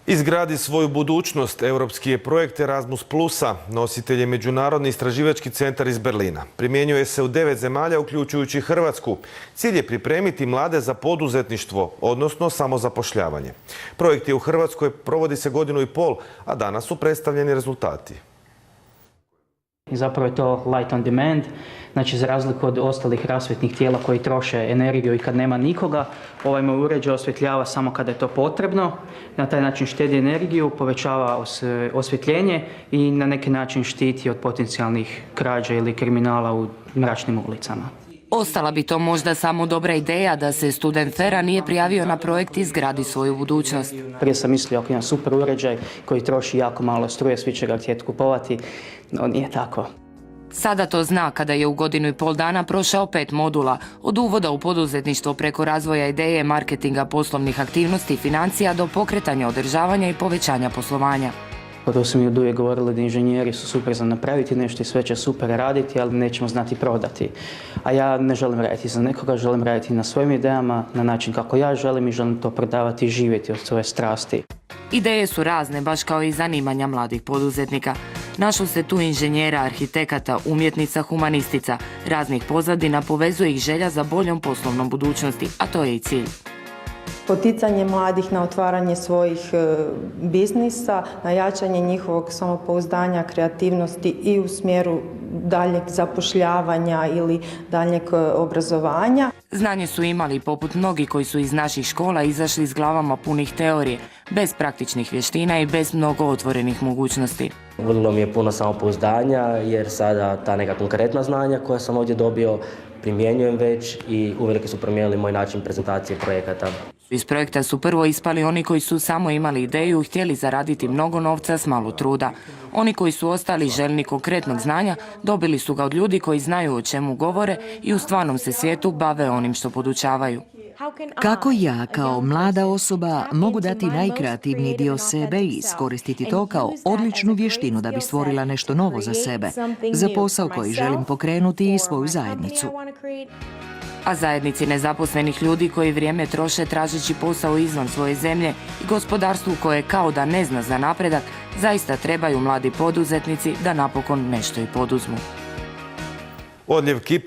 Izgradi svoju budućnost. Europski je projekt Erasmus Plusa. Nositelj je Međunarodni istraživački centar iz Berlina. Primjenjuje se u 9 zemalja, uključujući Hrvatsku. Cilj je pripremiti mlade za poduzetništvo, odnosno samozapošljavanje. Projekt je u Hrvatskoj, provodi se 1,5 godinu, a danas su predstavljeni rezultati. I zapravo je to light on demand, znači za razliku od ostalih rasvjetnih tijela koji troše energiju i kad nema nikoga, ovaj moj uređaj osvjetljava samo kada je to potrebno. Na taj način štedi energiju, povećava osvjetljenje i na neki način štiti od potencijalnih krađa ili kriminala u mračnim ulicama. Ostala bi to možda samo dobra ideja da se student Fera nije prijavio na projekt Izgradi svoju budućnost. Prije sam mislio ako imam super uređaj koji troši jako malo struje, svi će ga htjeti kupovati, no nije tako. Sada to zna kada je u 1,5 dana prošao 5 modula, od uvoda u poduzetništvo preko razvoja ideje, marketinga, poslovnih aktivnosti, financija do pokretanja, održavanja i povećanja poslovanja. To su mi od uvijek govorili da inženjeri su super za napraviti nešto i sve će super raditi, ali nećemo znati prodati. A ja ne želim raditi za nekoga, želim raditi na svojim idejama, na način kako ja želim i želim to prodavati i živjeti od svoje strasti. Ideje su razne, baš kao i zanimanja mladih poduzetnika. Našlo se tu inženjera, arhitekata, umjetnica, humanistica. Raznih pozadina povezuje ih želja za boljom poslovnom budućnosti, a to je i cilj. Poticanje mladih na otvaranje svojih biznisa, na jačanje njihovog samopouzdanja, kreativnosti i u smjeru daljeg zapošljavanja ili daljeg obrazovanja. Znanje su imali poput mnogi koji su iz naših škola izašli s glavama punih teorije, bez praktičnih vještina i bez mnogo otvorenih mogućnosti. Vodilo mi je puno samopouzdanja jer sada ta neka konkretna znanja koja sam ovdje dobio primjenjujem već i uvelike su promijenili moj način prezentacije projekata. Iz projekta su prvo ispali oni koji su samo imali ideju i htjeli zaraditi mnogo novca s malo truda. Oni koji su ostali željni konkretnog znanja dobili su ga od ljudi koji znaju o čemu govore i u stvarnom se svijetu bave onim što podučavaju. Kako ja kao mlada osoba mogu dati najkreativniji dio sebe i iskoristiti to kao odličnu vještinu da bi stvorila nešto novo za sebe, za posao koji želim pokrenuti i svoju zajednicu. A zajednici nezaposlenih ljudi koji vrijeme troše tražeći posao izvan svoje zemlje i gospodarstvu koje kao da ne zna za napredak, zaista trebaju mladi poduzetnici da napokon nešto i poduzmu. Odljev Kipra